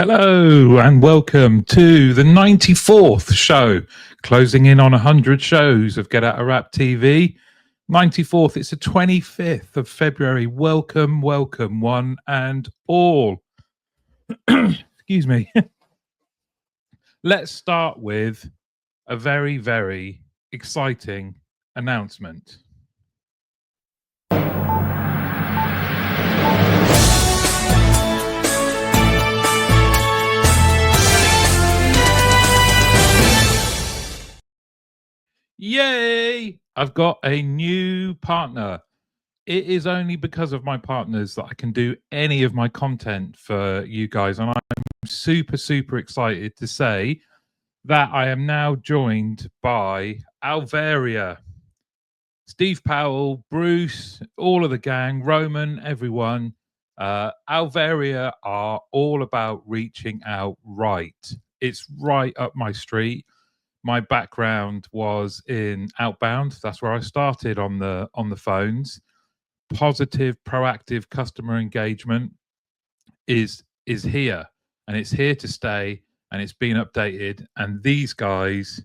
Hello and welcome to the 94th show, closing in on 100 shows of Get Out a Rap TV. 94th, it's the 25th of February. Welcome, welcome, one and all. Excuse me. Let's start with a very, very exciting announcement. Yay! I've got a new partner. It is only because of my partners that I can do any of my content for you guys. And I'm super, super excited to say that I am now joined by Alvaria. Steve Powell, Bruce, all of the gang, Roman, everyone. Alvaria are all about reaching out right. It's right up my street. My background was in Outbound. That's where I started on the phones. Positive, proactive customer engagement is here, and it's here to stay, and it's been updated. And these guys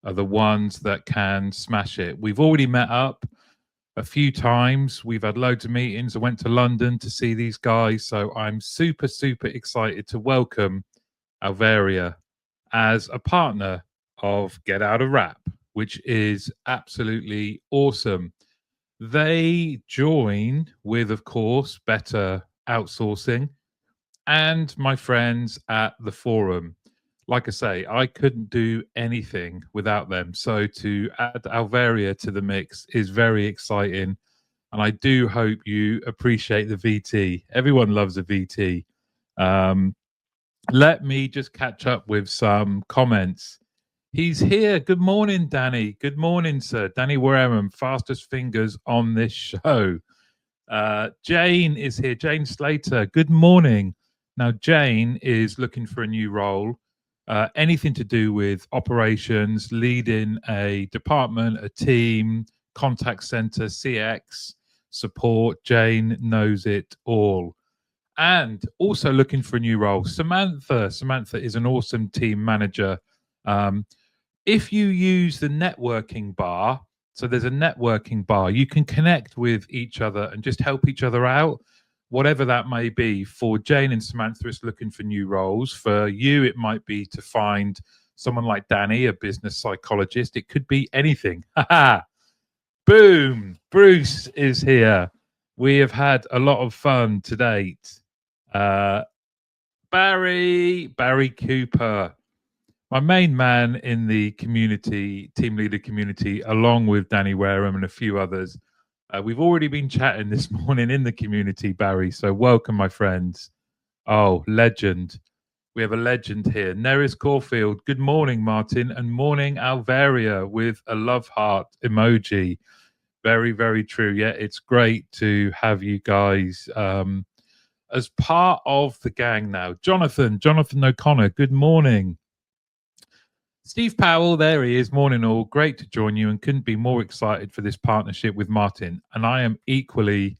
are the ones that can smash it. We've already met up a few times. We've had loads of meetings. I went to London to see these guys, so I'm super, super excited to welcome Alvaria as a partner of Get Out a Rap, which is absolutely awesome. They join with, of course, Better Outsourcing and my friends at the forum. Like I say, I couldn't do anything without them. So to add Alvaria to the mix is very exciting. And I do hope you appreciate the VT. Everyone loves a VT. Let me just catch up with some comments. He's here. Good morning, Danny. Good morning, sir. Danny Wareham, fastest fingers on this show. Jane is here. Jane Slater. Good morning. Now, Jane is looking for a new role. Anything to do with operations, leading a department, a team, contact center, CX, support. Jane knows it all. And also looking for a new role, Samantha. Samantha is an awesome team manager. If you use the networking bar, so there's a networking bar, you can connect with each other and just help each other out, whatever that may be. For Jane and Samantha, it's looking for new roles. For you, it might be to find someone like Danny, a business psychologist. It could be anything. Boom! Bruce is here. We have had a lot of fun to date. Barry Cooper, my main man in the community, team leader community, along with Danny Wareham and a few others. We've already been chatting this morning in the community, Barry. So welcome, my friends. Oh, legend. We have a legend here. Neris Caulfield. Good morning, Martin. And morning, Alvaria, with a love heart emoji. Very, very true. Yeah, it's great to have you guys as part of the gang now. Jonathan O'Connor, good morning. Steve Powell, there he is. Morning all. Great to join you and couldn't be more excited for this partnership with Martin. And I am equally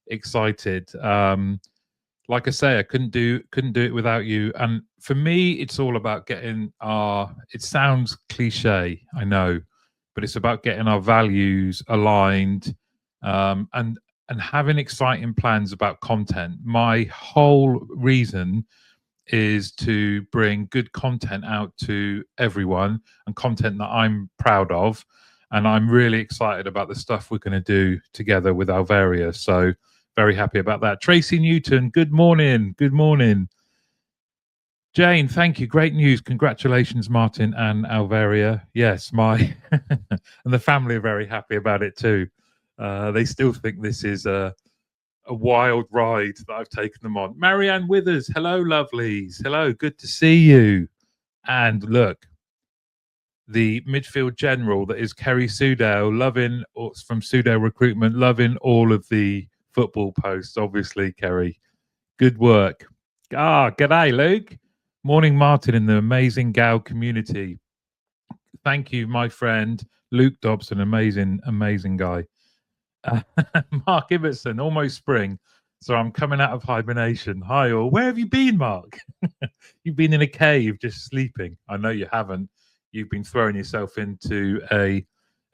excited. Like I say, I couldn't do it without you. And for me, it's all about getting it sounds cliche, I know, but it's about getting our values aligned and having exciting plans about content. My whole reason is to bring good content out to everyone and content that I'm proud of. And I'm really excited about the stuff we're going to do together with Alvaria. So very happy about that. Tracy Newton, good morning. Good morning. Jane, thank you. Great news. Congratulations, Martin and Alvaria. Yes, and the family are very happy about it too. They still think this is a wild ride that I've taken them on. Marianne Withers, hello, lovelies. Hello, good to see you. And look, the midfield general that is Kerry Sudale, from Sudale Recruitment, loving all of the football posts, obviously, Kerry. Good work. G'day, Luke. Morning, Martin, in the amazing Gal community. Thank you, my friend, Luke Dobson, amazing guy. Mark Ibbotson, almost spring. So I'm coming out of hibernation. Hi all. Where have you been, Mark? You've been in a cave just sleeping. I know you haven't. You've been throwing yourself into a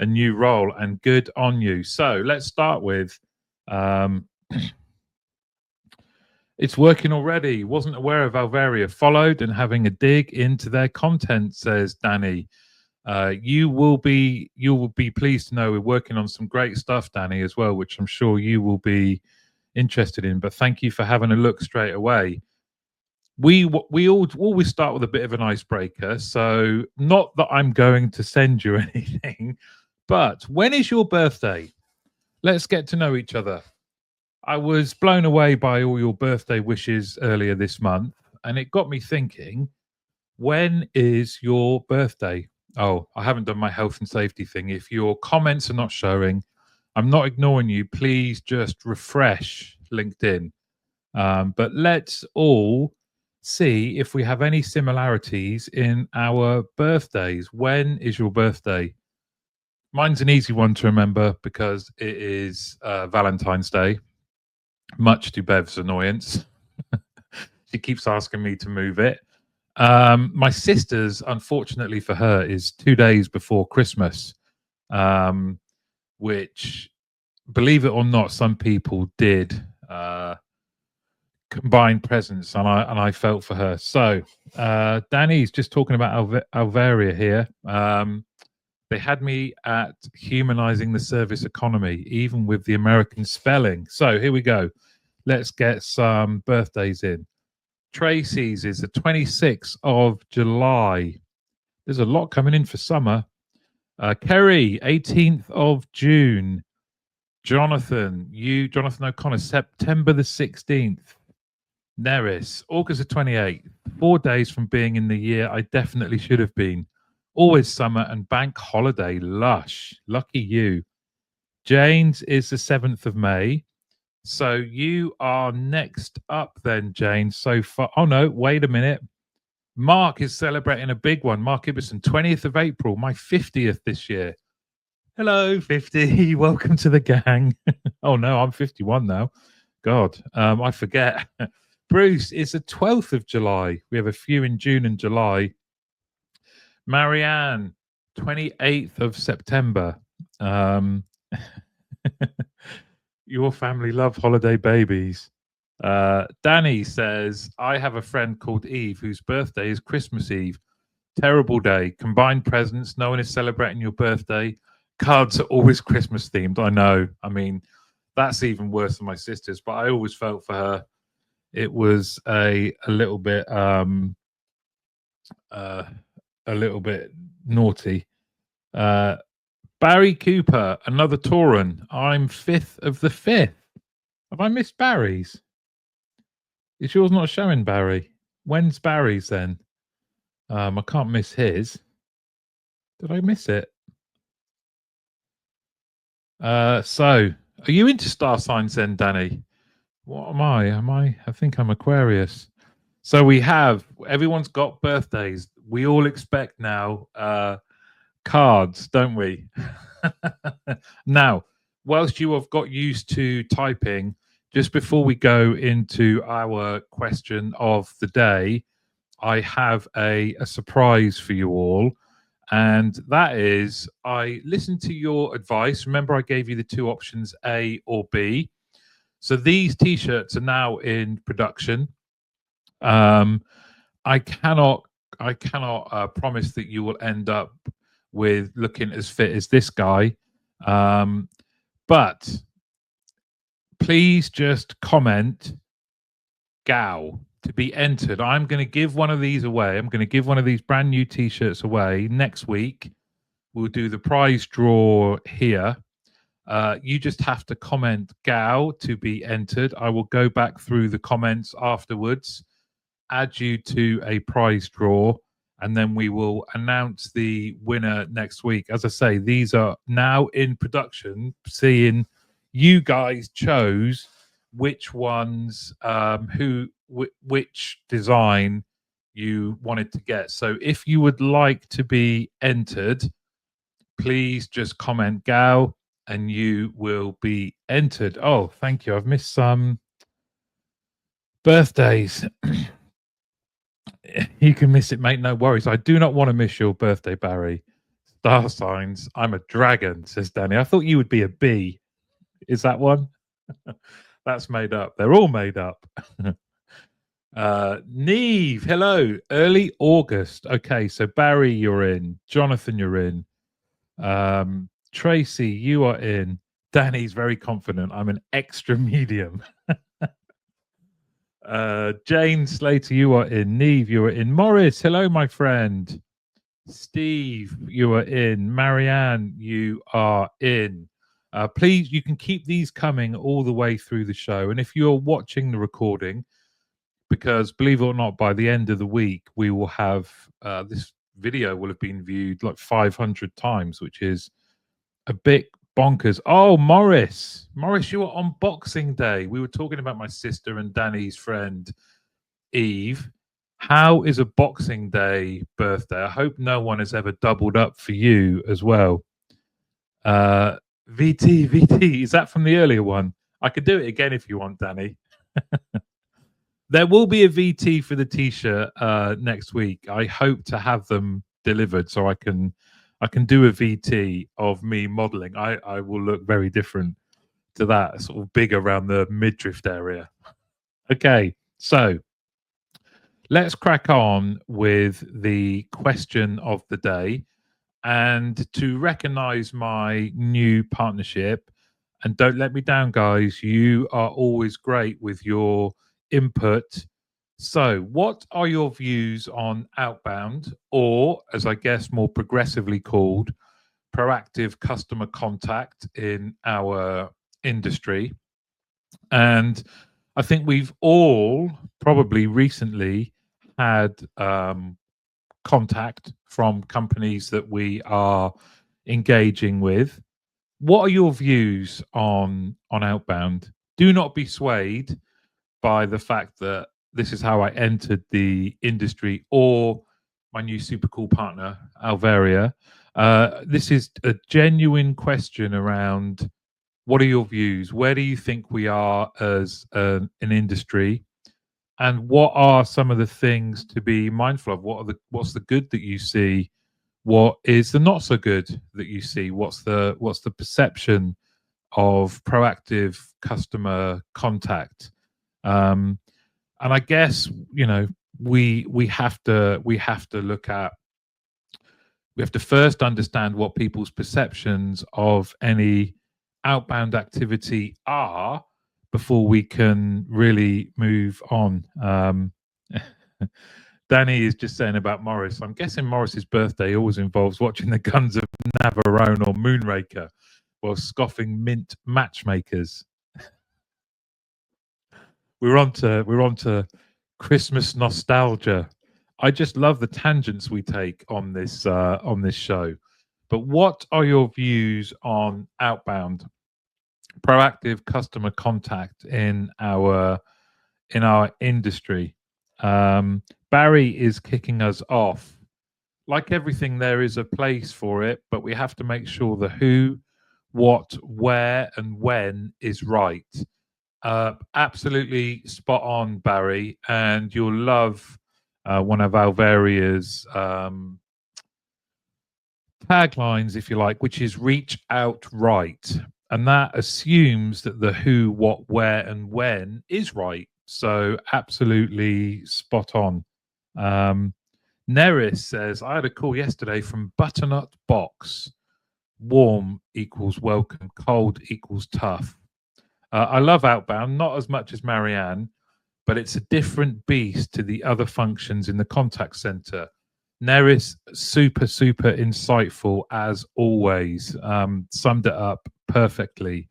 new role, and good on you. So let's start with it's working already. Wasn't aware of Alvaria. Followed and having a dig into their content, says Danny. You will be pleased to know we're working on some great stuff, Danny, as well, which I'm sure you will be interested in. But thank you for having a look straight away. We all always start with a bit of an icebreaker. So not that I'm going to send you anything, but when is your birthday? Let's get to know each other. I was blown away by all your birthday wishes earlier this month, and it got me thinking, when is your birthday? Oh, I haven't done my health and safety thing. If your comments are not showing, I'm not ignoring you. Please just refresh LinkedIn. But let's all see if we have any similarities in our birthdays. When is your birthday? Mine's an easy one to remember because it is Valentine's Day, much to Bev's annoyance. She keeps asking me to move it. My sister's, unfortunately for her, is 2 days before Christmas, which, believe it or not, some people did combine presents, and I felt for her. So Danny's just talking about Alvaria here. They had me at humanizing the service economy, even with the American spelling. So here we go. Let's get some birthdays in. Tracy's is the 26th of July. There's a lot coming in for summer. Kerry, 18th of June. Jonathan O'Connor, September the 16th. Neris, August the 28th. 4 days from being in the year I definitely should have been. Always summer and bank holiday. Lush. Lucky you. Jane's is the 7th of May. So you are next up then, Jane. So far. Oh, no, wait a minute. Mark is celebrating a big one. Mark Ibbison, 20th of April, my 50th this year. Hello, 50. Welcome to the gang. Oh, no, I'm 51 now. God, I forget. Bruce is the 12th of July. We have a few in June and July. Marianne, 28th of September. Your family love holiday babies. Danny says, I have a friend called Eve whose birthday is Christmas Eve. Terrible day. Combined presents. No one is celebrating your birthday. Cards are always Christmas themed. I know. I mean, that's even worse than my sister's, but I always felt for her. It was a little bit naughty. Barry Cooper, another Tauran. I'm 5th of the 5th. Have I missed Barry's? Is yours not showing, Barry? When's Barry's then? I can't miss his. Did I miss it? So, are you into star signs then, Danny? What am I? I think I'm Aquarius. So we have, everyone's got birthdays. We all expect now cards, don't we? Now, whilst you have got used to typing, just before we go into our question of the day, I have a surprise for you all. And that is, I listened to your advice. Remember, I gave you the two options, A or B. So these T-shirts are now in production. I cannot promise that you will end up with looking as fit as this guy. But please just comment "Gal" to be entered. I'm going to give one of these away. I'm going to give one of these brand new T-shirts away next week. We'll do the prize draw here. You just have to comment "Gal" to be entered. I will go back through the comments afterwards, add you to a prize draw, and then we will announce the winner next week. As I say, these are now in production, seeing you guys chose which ones, which design you wanted to get. So if you would like to be entered, please just comment "Gal" and you will be entered. Oh, thank you. I've missed some. Birthdays. You can miss it, mate. No worries. I do not want to miss your birthday, Barry. Star signs. I'm a dragon, says Danny. I thought you would be a bee. Is that one? That's made up. They're all made up. Neve, hello. Early August. Okay, so Barry, you're in. Jonathan, you're in. Tracy, you are in. Danny's very confident. I'm an extra medium. Jane Slater, you are in. Neve, you are in. Morris, hello, my friend. Steve, you are in. Marianne, you are in. Please, you can keep these coming all the way through the show. And if you're watching the recording, because believe it or not, by the end of the week, we will have this video will have been viewed like 500 times, which is a bit bonkers. Oh, Morris, you were on Boxing Day. We were talking about my sister and Danny's friend, Eve. How is a Boxing Day birthday? I hope no one has ever doubled up for you as well. VT, is that from the earlier one? I could do it again if you want, Danny. There will be a VT for the t-shirt next week. I hope to have them delivered so I can do a VT of me modeling. I will look very different to that, sort of big around the midriff area. Okay, so let's crack on with the question of the day. And to recognize my new partnership, and don't let me down, guys, you are always great with your input. So, what are your views on Outbound, or as I guess more progressively called, proactive customer contact in our industry? And I think we've all probably recently had contact from companies that we are engaging with. What are your views on Outbound? Do not be swayed by the fact that this is how I entered the industry or my new super cool partner, Alvaria. This is a genuine question around what are your views? Where do you think we are as an industry? And what are some of the things to be mindful of? What's the good that you see? What is the not so good that you see? What's the perception of proactive customer contact? And I guess we have to look at we have to first understand what people's perceptions of any outbound activity are before we can really move on. Danny is just saying about Morris. I'm guessing Morris's birthday always involves watching the Guns of Navarone or Moonraker while scoffing mint matchmakers. We're on to Christmas nostalgia. I just love the tangents we take on this show. But what are your views on Outbound, proactive customer contact in our industry? Barry is kicking us off. Like everything, there is a place for it, but we have to make sure the who, what, where, and when is right. Absolutely spot on, Barry, and you'll love one of Alvaria's taglines, if you like, which is reach out right. And that assumes that the who, what, where, and when is right. So absolutely spot on. Neris says, I had a call yesterday from Butternut Box. Warm equals welcome, cold equals tough. I love Outbound, not as much as Marianne, but it's a different beast to the other functions in the contact center. Neris, super, super insightful as always. Summed it up perfectly.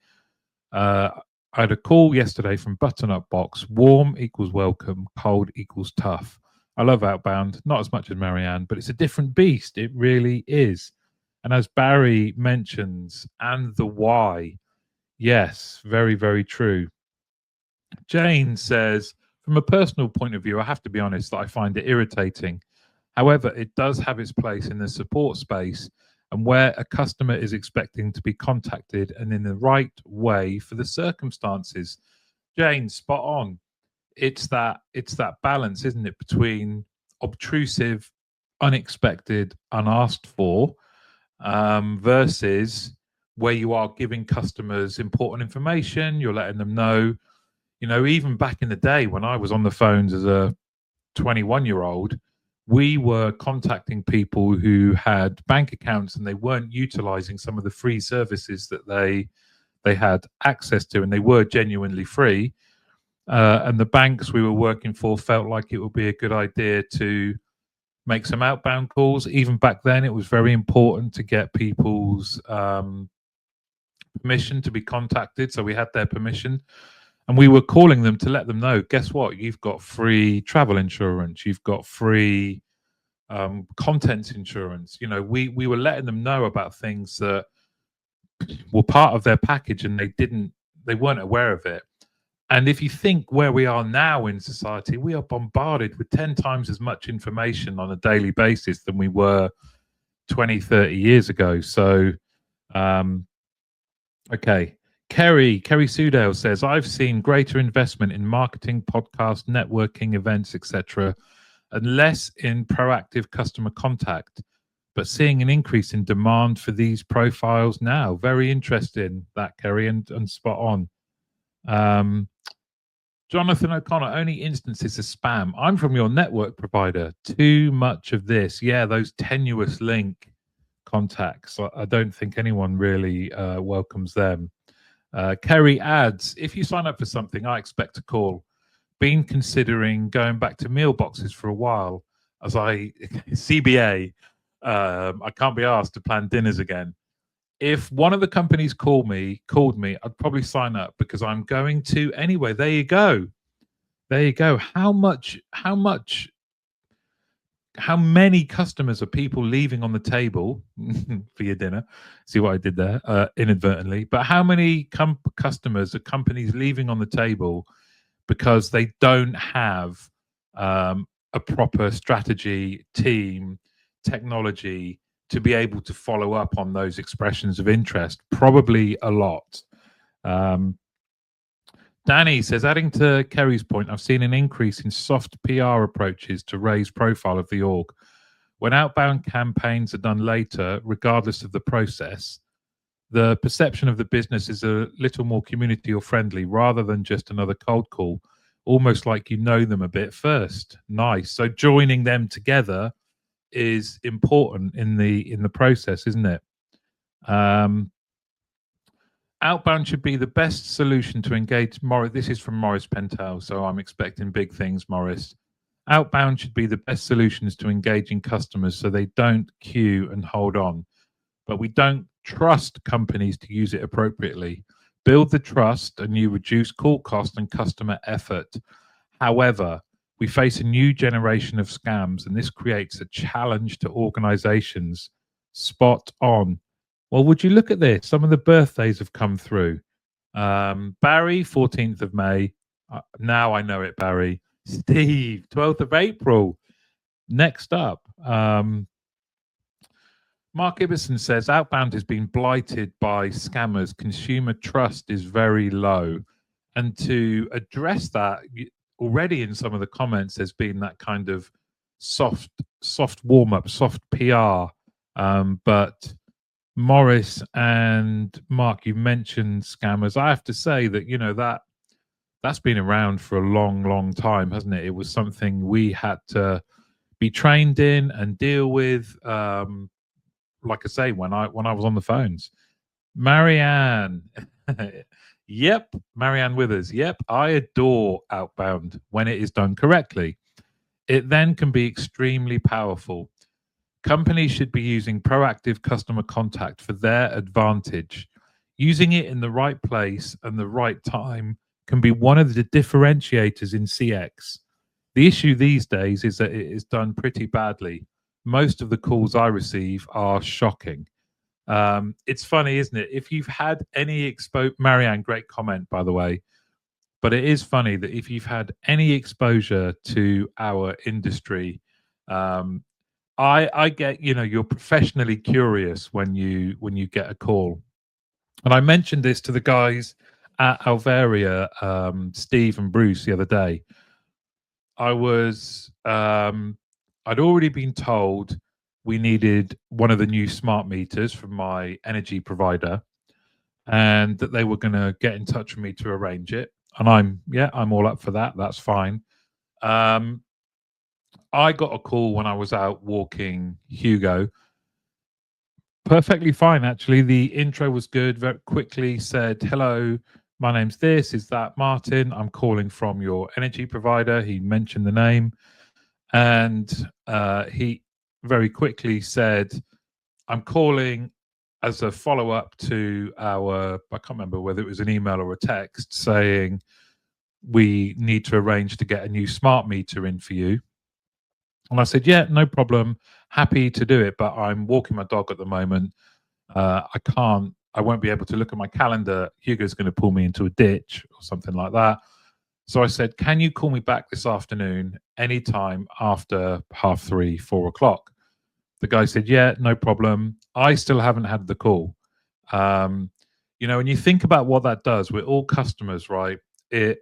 I had a call yesterday from Butternut Box. Warm equals welcome, cold equals tough. I love Outbound, not as much as Marianne, but it's a different beast. It really is. And as Barry mentions, and the why. Yes, very, very true. Jane says, from a personal point of view, I have to be honest that I find it irritating. However, it does have its place in the support space and where a customer is expecting to be contacted and in the right way for the circumstances. Jane, spot on. it's that balance, isn't it, between obtrusive, unexpected, unasked for, versus where you are giving customers important information. You're letting them know, even back in the day when I was on the phones as a 21-year-old, we were contacting people who had bank accounts and they weren't utilizing some of the free services that they had access to, and they were genuinely free. And the banks we were working for felt like it would be a good idea to make some outbound calls. Even back then, it was very important to get people's permission to be contacted. So we had their permission. And we were calling them to let them know, guess what? You've got free travel insurance. You've got free contents insurance. We were letting them know about things that were part of their package and they weren't aware of it. And if you think where we are now in society, we are bombarded with 10 times as much information on a daily basis than we were 20, 30 years ago. So, okay. Kerry Sudale says, I've seen greater investment in marketing, podcast, networking, events, etc., and less in proactive customer contact, but seeing an increase in demand for these profiles now. Very interesting, that, Kerry, and spot on. Jonathan O'Connor, only instances of spam. I'm from your network provider. Too much of this. Yeah, those tenuous link contacts. I don't think anyone really welcomes them. Kerry adds, if you sign up for something, I expect a call. Been considering going back to meal boxes for a while as CBA, I can't be asked to plan dinners again. If one of the companies called me, I'd probably sign up because I'm going to anyway. There you go. How many customers are people leaving on the table for your dinner? See what I did there, inadvertently. But how many customers are companies leaving on the table because they don't have a proper strategy, team, technology to be able to follow up on those expressions of interest? Probably a lot. Danny says, adding to Kerry's point, I've seen an increase in soft PR approaches to raise profile of the org. When outbound campaigns are done later, regardless of the process, the perception of the business is a little more community or friendly rather than just another cold call, almost like you know them a bit first. Nice. So joining them together is important in the process, isn't it? Outbound should be the best solution to engage. Morris, this is from Morris Pentel, so I'm expecting big things, Morris. Outbound should be the best solutions to engaging customers so they don't queue and hold on. But we don't trust companies to use it appropriately. Build the trust and you reduce call cost and customer effort. However, we face a new generation of scams, and this creates a challenge to organizations. Spot on. Well, would you look at this? Some of the birthdays have come through. Barry, 14th of May. Now I know it, Barry. Steve, 12th of April. Next up, Mark Ibbison says, Outbound has been blighted by scammers. Consumer trust is very low. And to address that, already in some of the comments, there's been that kind of soft warm-up, soft PR. But Morris and Mark, you mentioned scammers. I have to say that, that's been around for a long, long time, hasn't it? It was something we had to be trained in and deal with. Like I say, when I was on the phones. Marianne. Yep, Marianne Withers. Yep, I adore Outbound when it is done correctly. It then can be extremely powerful. Companies should be using proactive customer contact for their advantage. Using it in the right place and the right time can be one of the differentiators in CX. The issue these days is that it is done pretty badly. Most of the calls I receive are shocking. It's funny, isn't it? If you've had any Marianne, great comment, by the way. But it is funny that if you've had any exposure to our industry, I get, you're professionally curious when you get a call. And I mentioned this to the guys at Alvaria, Steve and Bruce the other day. I was I'd already been told we needed one of the new smart meters from my energy provider, and that they were going to get in touch with me to arrange it. And I'm all up for that. That's fine. Um, I got a call when I was out walking Hugo. Perfectly fine, actually. The intro was good. Very quickly said, "Hello, my name's this. Is that Martin? I'm calling from your energy provider." He mentioned the name, and he very quickly said, "I'm calling as a follow up to our." I can't remember whether it was an email or a text saying we need to arrange to get a new smart meter in for you. And I said, "Yeah, no problem. Happy to do it, but I'm walking my dog at the moment. I won't be able to look at my calendar. Hugo's going to pull me into a ditch or something like that." So I said, "Can you call me back this afternoon, anytime after 3:30, 4 o'clock?" The guy said, "Yeah, no problem." I still haven't had the call. Um, when you think about what that does, we're all customers, right? It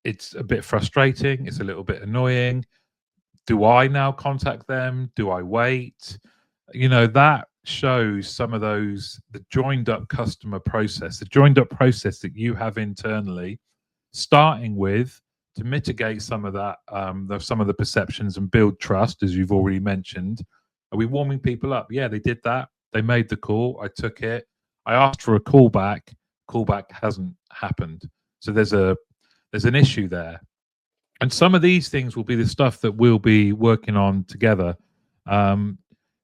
it's a bit frustrating. It's a little bit annoying. Do I now contact them? Do I wait? That shows some of the joined up customer process, the joined up process that you have internally, starting with to mitigate some of that, some of the perceptions and build trust, as you've already mentioned. Are we warming people up? Yeah, they did that. They made the call. I took it. I asked for a callback. Callback hasn't happened. So there's an issue there, and some of these things will be the stuff that we'll be working on together. Um,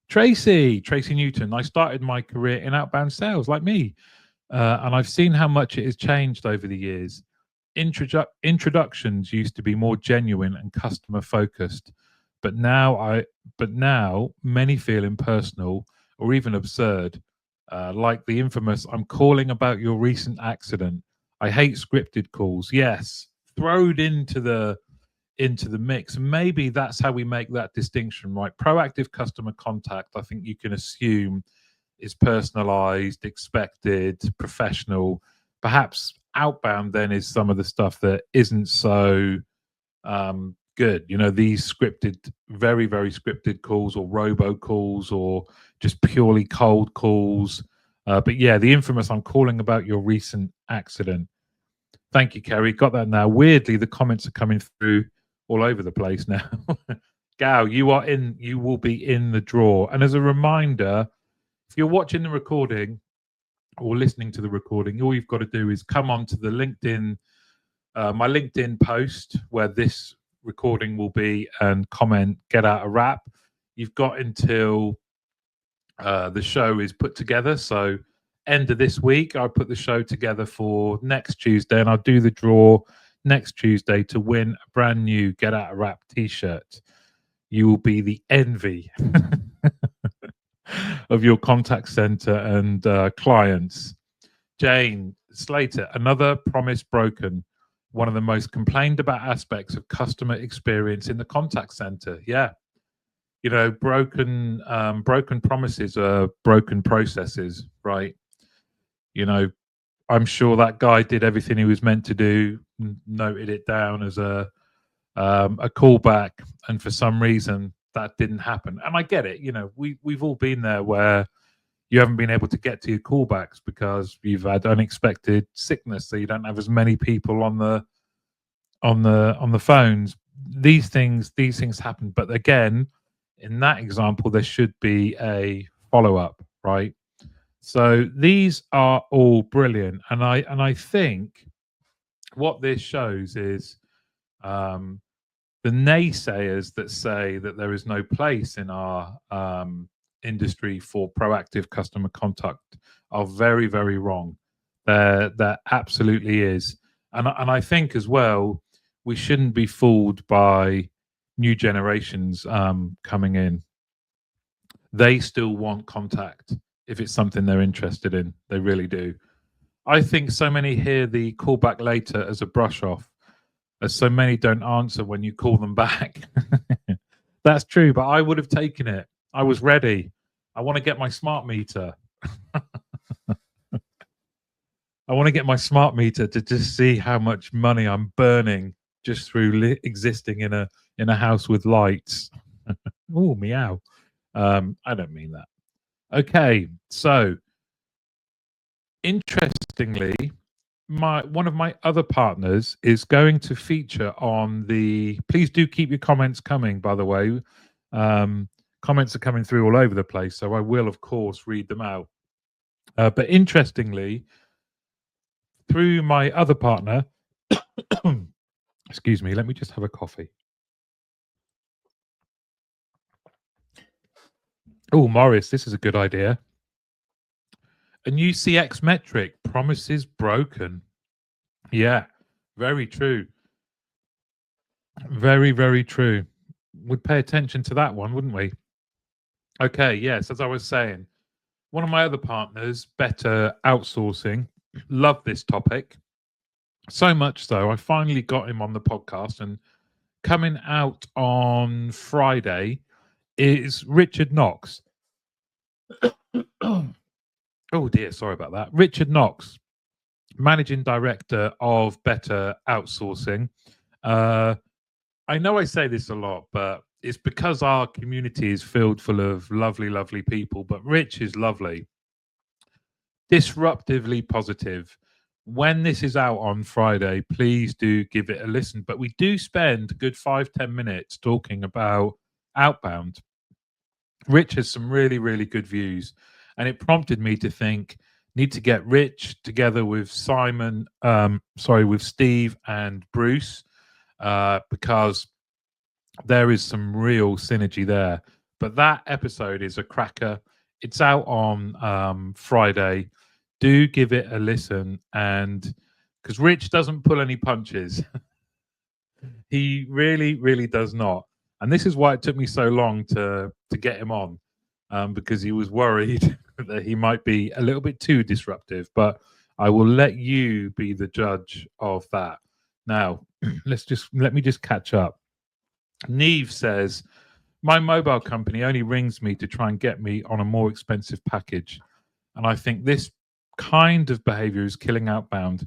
Tracy Newton. I started my career in outbound sales, like me, and I've seen how much it has changed over the years. Introductions used to be more genuine and customer focused, but now many feel impersonal or even absurd, like the infamous "I'm calling about your recent accident." I hate scripted calls. Yes, thrown into the mix. Maybe that's how we make that distinction, right? Proactive customer contact, I think you can assume, is personalized, expected, professional. Perhaps outbound then is some of the stuff that isn't so good. These scripted, very, very scripted calls or robo calls or just purely cold calls. But yeah, the infamous "I'm calling about your recent accident." Thank you, Kerry. Got that now. Weirdly, the comments are coming through all over the place now. Gao, you will be in the draw. And as a reminder, if you're watching the recording or listening to the recording, all you've got to do is come onto the LinkedIn, my LinkedIn post where this recording will be, and comment, "Get out a wrap." You've got until the show is put together. So end of this week, I'll put the show together for next Tuesday, and I'll do the draw next Tuesday to win a brand new Get Out a Wrap t-shirt. You will be the envy of your contact center and clients. Jane Slater, another promise broken. One of the most complained about aspects of customer experience in the contact center. Yeah, broken promises are broken processes, right? you know I'm sure that guy did everything he was meant to do, noted it down as a callback, and for some reason that didn't happen. And I get it. We've all been there where you haven't been able to get to your callbacks because you've had unexpected sickness, so you don't have as many people on the phones. These things happen, but again, in that example, there should be a follow up, right? So these are all brilliant, and I think what this shows is, um, the naysayers that say that there is no place in our industry for proactive customer contact are very, very wrong. There absolutely is, and I think as well we shouldn't be fooled by new generations coming in. They still want contact if it's something they're interested in. They really do. I think so many hear the call back later as a brush off, as so many don't answer when you call them back. That's true, but I would have taken it. I was ready. I want to get my smart meter. I want to get my smart meter to just see how much money I'm burning just through existing in a house with lights. Oh, meow. I don't mean that. Okay, so interestingly, one of my other partners is going to feature on the. Please do keep your comments coming. By the way, comments are coming through all over the place, so I will, of course, read them out. But interestingly, through my other partner, excuse me, let me just have a coffee. Oh, Morris, this is a good idea. A new CX metric, promises broken. Yeah, very true. Very, very true. We'd pay attention to that one, wouldn't we? Okay, yes, as I was saying, one of my other partners, Better Outsourcing, loved this topic. So much so, I finally got him on the podcast, and coming out on Friday is Richard Knox. Oh dear, sorry about that. Richard Knox, Managing Director of Better Outsourcing. I know I say this a lot, but it's because our community is filled full of lovely, lovely people. But Rich is lovely, disruptively positive. When this is out on Friday, please do give it a listen. But we do spend a good 5-10 minutes talking about Outbound. Rich has some really, really good views, and it prompted me to think, need to get Rich together with with Steve and Bruce, because there is some real synergy there. But that episode is a cracker. It's out on Friday. Do give it a listen, and because Rich doesn't pull any punches, he really, really does not. And this is why it took me so long to get him on, because he was worried that he might be a little bit too disruptive. But I will let you be the judge of that. Now, let me just catch up. Neve says, my mobile company only rings me to try and get me on a more expensive package. And I think this kind of behavior is killing Outbound.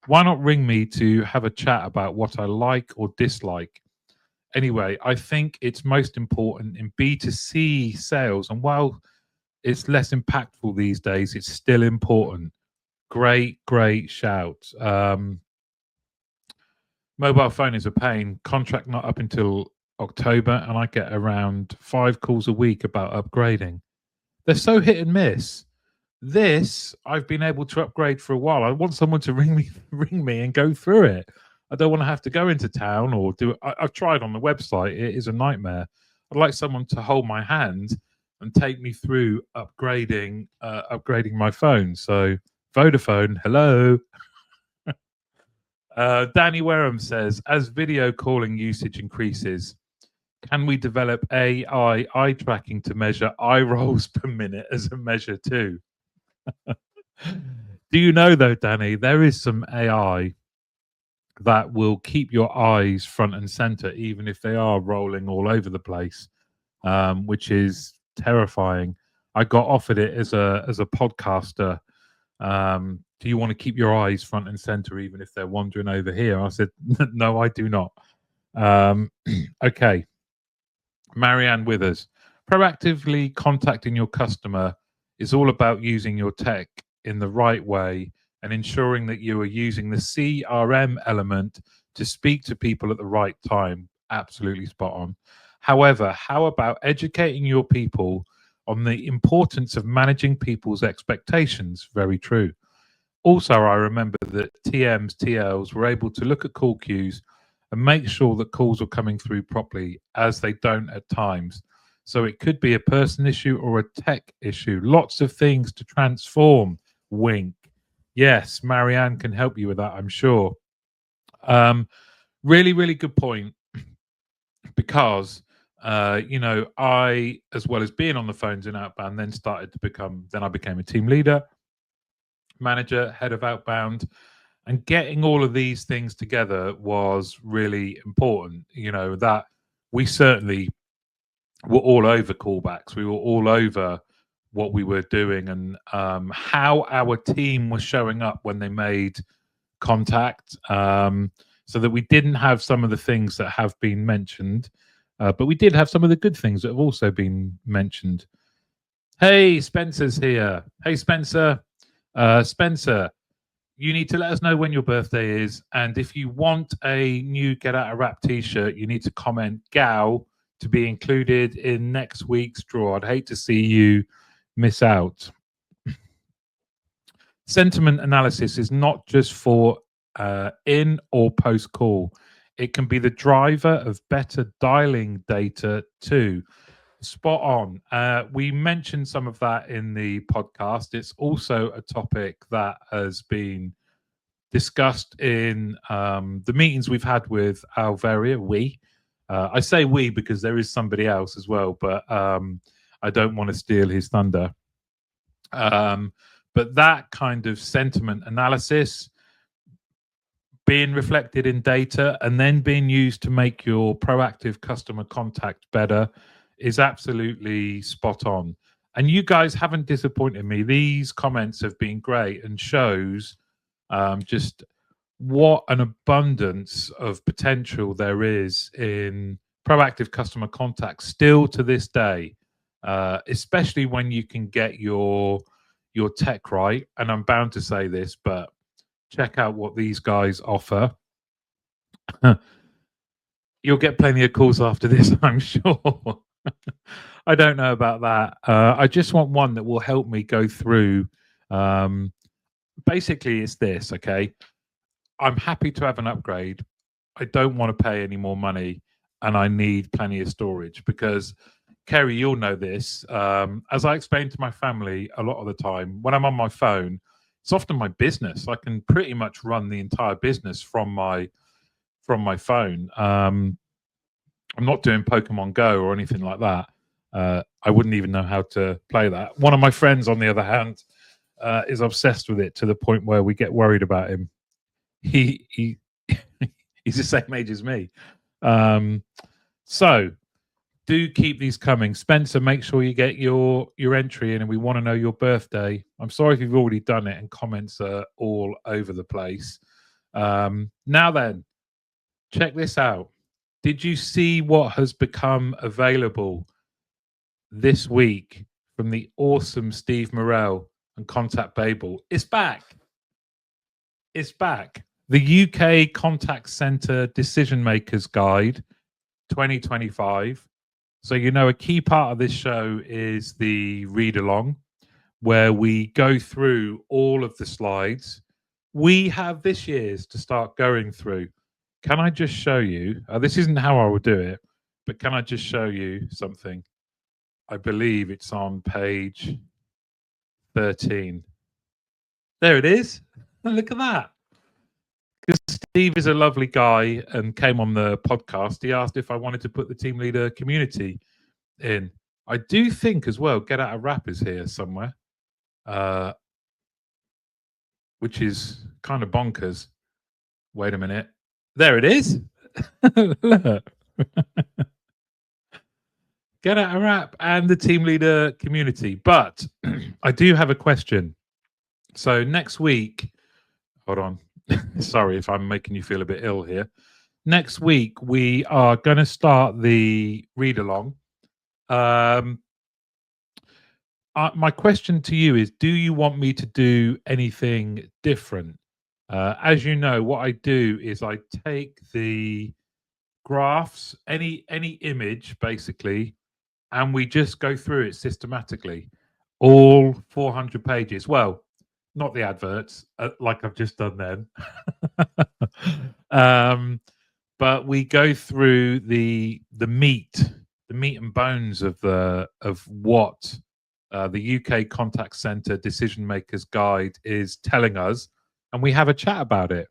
Why not ring me to have a chat about what I like or dislike? Anyway, I think it's most important in B2C sales. And while it's less impactful these days, it's still important. Great, great shout. Mobile phone is a pain. Contract not up until October, and I get around 5 calls a week about upgrading. They're so hit and miss. This I've been able to upgrade for a while. I want someone to ring me and go through it. I don't want to have to go into town or do it. I've tried on the website. It is a nightmare. I'd like someone to hold my hand and take me through upgrading my phone. So Vodafone, hello. Danny Wareham says, as video calling usage increases, can we develop AI eye tracking to measure eye rolls per minute as a measure too? Do you know though, Danny, there is some AI that will keep your eyes front and center, even if they are rolling all over the place, which is terrifying. I got offered it as a podcaster. Do you want to keep your eyes front and center, even if they're wandering over here? I said, no, I do not. Okay. Marianne Withers, proactively contacting your customer is all about using your tech in the right way and ensuring that you are using the CRM element to speak to people at the right time. Absolutely spot on. However, how about educating your people on the importance of managing people's expectations? Very true. Also, I remember that TMs, TLs were able to look at call queues and make sure that calls were coming through properly, as they don't at times. So it could be a person issue or a tech issue. Lots of things to transform. Wink. Yes, Marianne can help you with that, I'm sure. Really, really good point. Because I, as well as being on the phones in Outbound, then I became a team leader, manager, head of Outbound, and getting all of these things together was really important. That we certainly were all over callbacks. We were all over what we were doing and how our team was showing up when they made contact, so that we didn't have some of the things that have been mentioned, but we did have some of the good things that have also been mentioned. Hey, Spencer's here. Hey, Spencer. Spencer, you need to let us know when your birthday is. And if you want a new Get Out of Rap t-shirt, you need to comment GAO to be included in next week's draw. I'd hate to see you miss out. Sentiment analysis is not just for in or post call. It can be the driver of better dialing data too. Spot on. We mentioned some of that in the podcast. It's also a topic that has been discussed in the meetings we've had with Alvaria. I say we because there is somebody else as well, but I don't want to steal his thunder. But that kind of sentiment analysis being reflected in data and then being used to make your proactive customer contact better is absolutely spot on. And you guys haven't disappointed me. These comments have been great and shows just what an abundance of potential there is in proactive customer contact still to this day, especially when you can get your tech right. And I'm bound to say this, but check out what these guys offer. You'll get plenty of calls after this, I'm sure. I don't know about that. I just want one that will help me go through. Basically, it's this, okay? I'm happy to have an upgrade. I don't want to pay any more money, and I need plenty of storage because, Kerry, you'll know this. As I explain to my family a lot of the time, when I'm on my phone, it's often my business. I can pretty much run the entire business from my phone. I'm not doing Pokemon Go or anything like that. I wouldn't even know how to play that. One of my friends, on the other hand, is obsessed with it to the point where we get worried about him. He he's the same age as me. So do keep these coming. Spencer, make sure you get your entry in, and we want to know your birthday. I'm sorry if you've already done it and comments are all over the place. Now then, check this out. Did you see what has become available this week from the awesome Steve Morrell and Contact Babel? It's back. It's back. The UK Contact Center Decision Makers Guide 2025. So, you know, a key part of this show is the read along, where we go through all of the slides. We have this year's to start going through. Can I just show you? This isn't how I would do it, but can I just show you something? I believe it's on page 13. There it is. Look at that. Because Steve is a lovely guy and came on the podcast. He asked if I wanted to put the team leader community in. I do think as well, Get Out of Rap is here somewhere, which is kind of bonkers. Wait a minute. There it is. Look. Get Out of Rap and the team leader community. But I do have a question. So next week, hold on. Sorry if I'm making you feel a bit ill here. Next week, we are going to start the read along. My question to you is, do you want me to do anything different? As you know, what I do is I take the graphs, any image basically, and we just go through it systematically, all 400 pages. Well, not the adverts, like I've just done then. But we go through the meat and bones of what the UK Contact Center Decision Makers Guide is telling us, and we have a chat about it.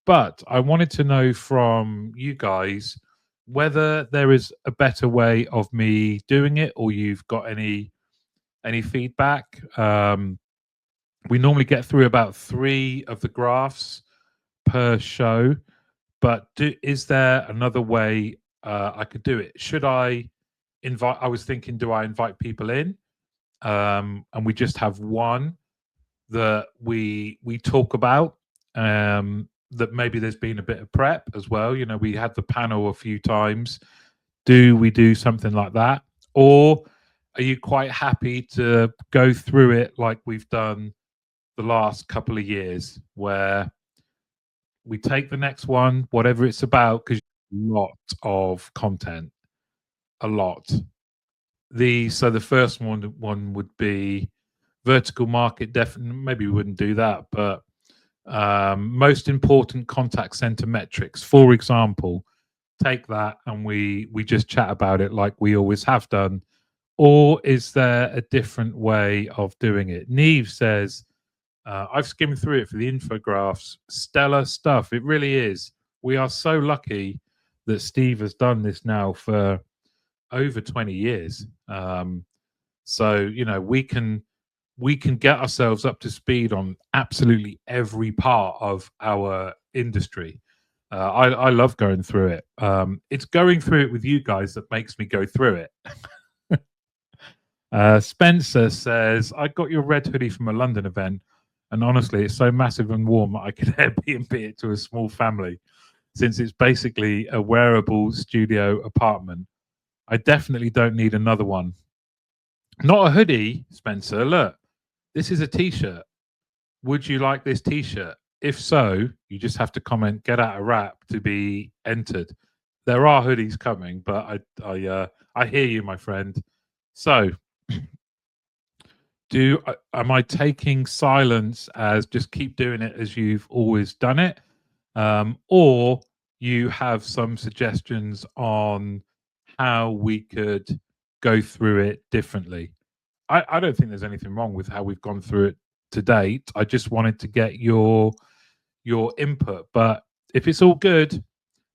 But I wanted to know from you guys whether there is a better way of me doing it, or you've got any feedback. We normally get through about 3 of the graphs per show, but is there another way I could do it? Should I invite? I was thinking, do I invite people in? and we just have one that we talk about. That maybe there's been a bit of prep as well. You know, we had the panel a few times. Do we do something like that, or are you quite happy to go through it like we've done the last couple of years, where we take the next one, whatever it's about, because a lot of content, a lot. So the first one would be vertical market. Definitely, maybe we wouldn't do that, but most important contact center metrics, for example. Take that and we just chat about it like we always have done, or is there a different way of doing it? Neve says, I've skimmed through it for the infographics. Stellar stuff. It really is. We are so lucky that Steve has done this now for over 20 years. So, you know, we can get ourselves up to speed on absolutely every part of our industry. I love going through it. It's going through it with you guys that makes me go through it. Spencer says, I got your red hoodie from a London event, and honestly, it's so massive and warm that I could Airbnb it to a small family, since it's basically a wearable studio apartment. I definitely don't need another one. Not a hoodie, Spencer. Look, this is a t-shirt. Would you like this t-shirt? If so, you just have to comment "get out a wrap" to be entered. There are hoodies coming, but I hear you, my friend. So, am I taking silence as just keep doing it as you've always done it, or you have some suggestions on how we could go through it differently? I don't think there's anything wrong with how we've gone through it to date. I just wanted to get your input, but if it's all good,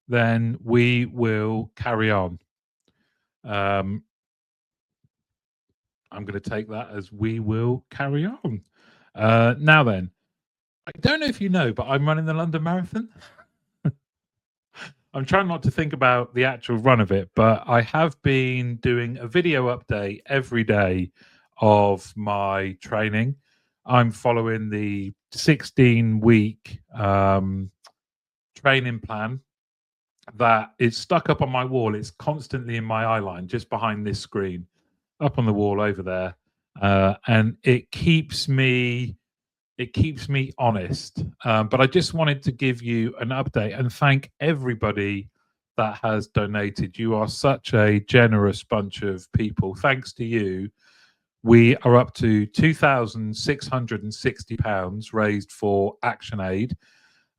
then we will carry on. I'm going to take that as we will carry on. Now then, I don't know if you know, but I'm running the London Marathon. I'm trying not to think about the actual run of it, but I have been doing a video update every day of my training. I'm following the 16-week training plan that is stuck up on my wall. It's constantly in my eye line, just behind this screen, up on the wall over there, and it keeps me honest. But I just wanted to give you an update and thank everybody that has donated. You are such a generous bunch of people. Thanks to you, we are up to £2,660 raised for ActionAid.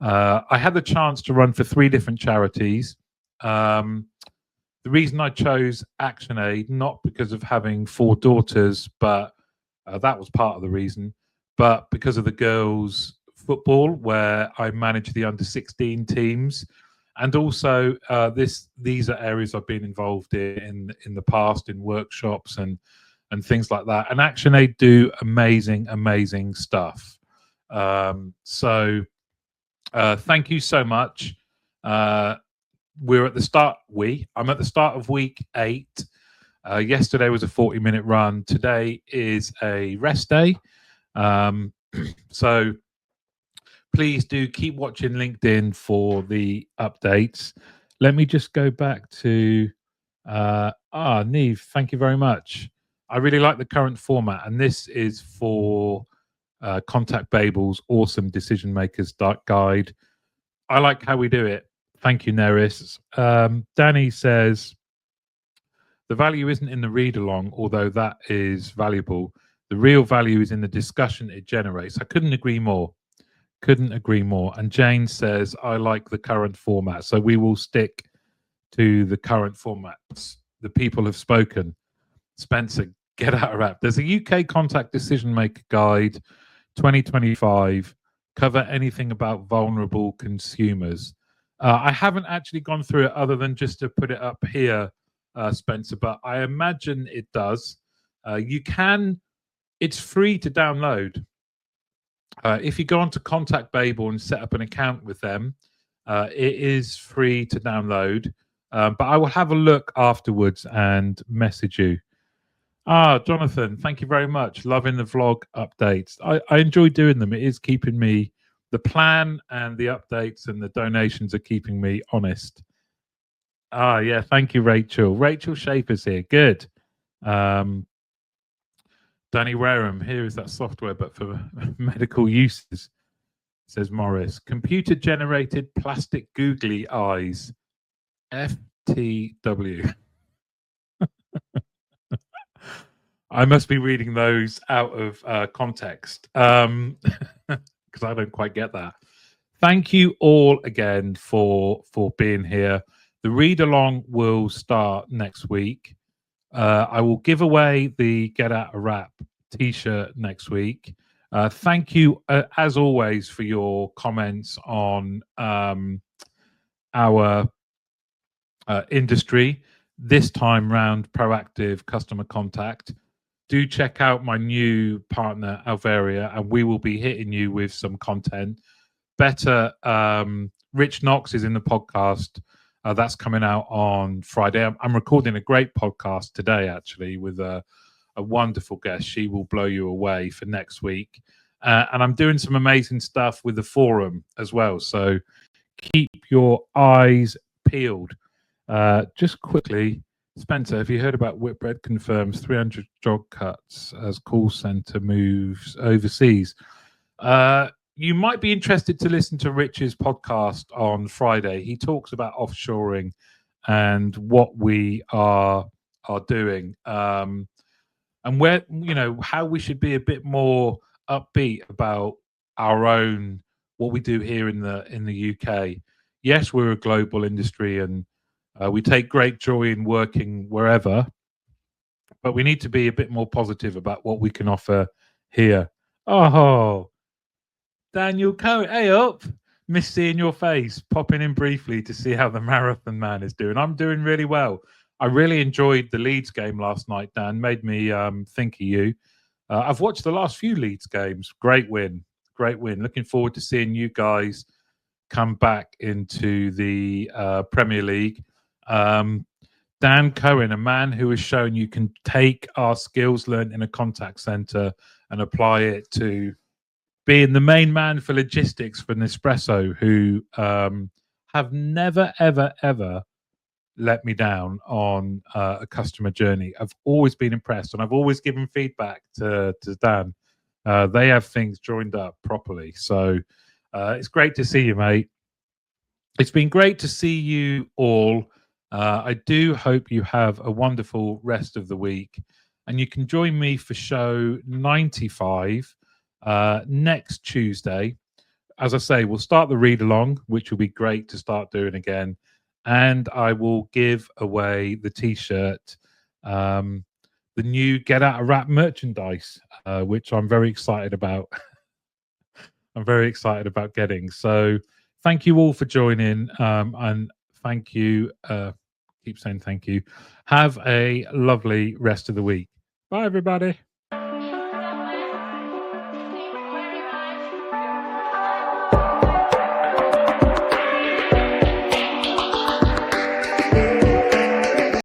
I had the chance to run for 3 different charities. The reason I chose ActionAid, not because of having 4 daughters, but that was part of the reason, but because of the girls' football, where I manage the under-16 teams. And also, these are areas I've been involved in the past, in workshops and things like that. And ActionAid do amazing stuff. So thank you so much. I'm at the start of week 8. Yesterday was a 40-minute run. Today is a rest day. So please do keep watching LinkedIn for the updates. Let me just go back to Neve, thank you very much. I really like the current format, and this is for Contact Babel's awesome decision makers guide. I like how we do it. Thank you, Neris. Danny says, the value isn't in the read along, although that is valuable. The real value is in the discussion it generates. I couldn't agree more. And Jane says, I like the current format. So we will stick to the current formats. The people have spoken. Spencer, get out of rap. There's a UK Contact Decision Maker Guide 2025. Cover anything about vulnerable consumers. I haven't actually gone through it other than just to put it up here, Spencer, but I imagine it does. It's free to download. If you go onto Contact Babel and set up an account with them, it is free to download. But I will have a look afterwards and message you. Jonathan, thank you very much. Loving the vlog updates. I enjoy doing them. It is keeping me, the plan and the updates and the donations are keeping me honest. Yeah, thank you, Rachel. Rachel Schaefer's here. Good. Um, Danny Wareham, here is that software, but for medical uses, says Morris. Computer generated plastic googly eyes. FTW. I must be reading those out of context because I don't quite get that. Thank you all again for being here. The read along will start next week. I will give away the Get Out a Rap T-shirt next week. Thank you, as always, for your comments on our industry. This time round, proactive customer contact. Do check out my new partner, Alvaria, and we will be hitting you with some content. Better, Rich Knox is in the podcast. That's coming out on Friday. I'm recording a great podcast today, actually, with a wonderful guest. She will blow you away for next week. And I'm doing some amazing stuff with the forum as well. So keep your eyes peeled. Just quickly, Spencer, have you heard about Whitbread confirms 300 job cuts as call center moves overseas? You might be interested to listen to Rich's podcast on Friday. He talks about offshoring and what we are doing, and where how we should be a bit more upbeat about our own what we do here in the UK. Yes, we're a global industry and we take great joy in working wherever, but we need to be a bit more positive about what we can offer here. Oh, Daniel Cohen, hey up. Miss seeing your face, popping in briefly to see how the marathon man is doing. I'm doing really well. I really enjoyed the Leeds game last night, Dan. Made me think of you. I've watched the last few Leeds games. Great win. Great win. Looking forward to seeing you guys come back into the Premier League. Dan Cohen, a man who has shown you can take our skills learned in a contact center and apply it to being the main man for logistics for Nespresso, who have never, ever, ever let me down on a customer journey. I've always been impressed, and I've always given feedback to Dan. They have things joined up properly. So it's great to see you, mate. It's been great to see you all. I do hope you have a wonderful rest of the week. And you can join me for show 95 next Tuesday. As I say, we'll start the read along, which will be great to start doing again. And I will give away the T-shirt, the new Get Out a Rap merchandise, which I'm very excited about. I'm very excited about getting. So thank you all for joining. And thank you. Keep saying thank you. Have a lovely rest of the week. Bye, everybody.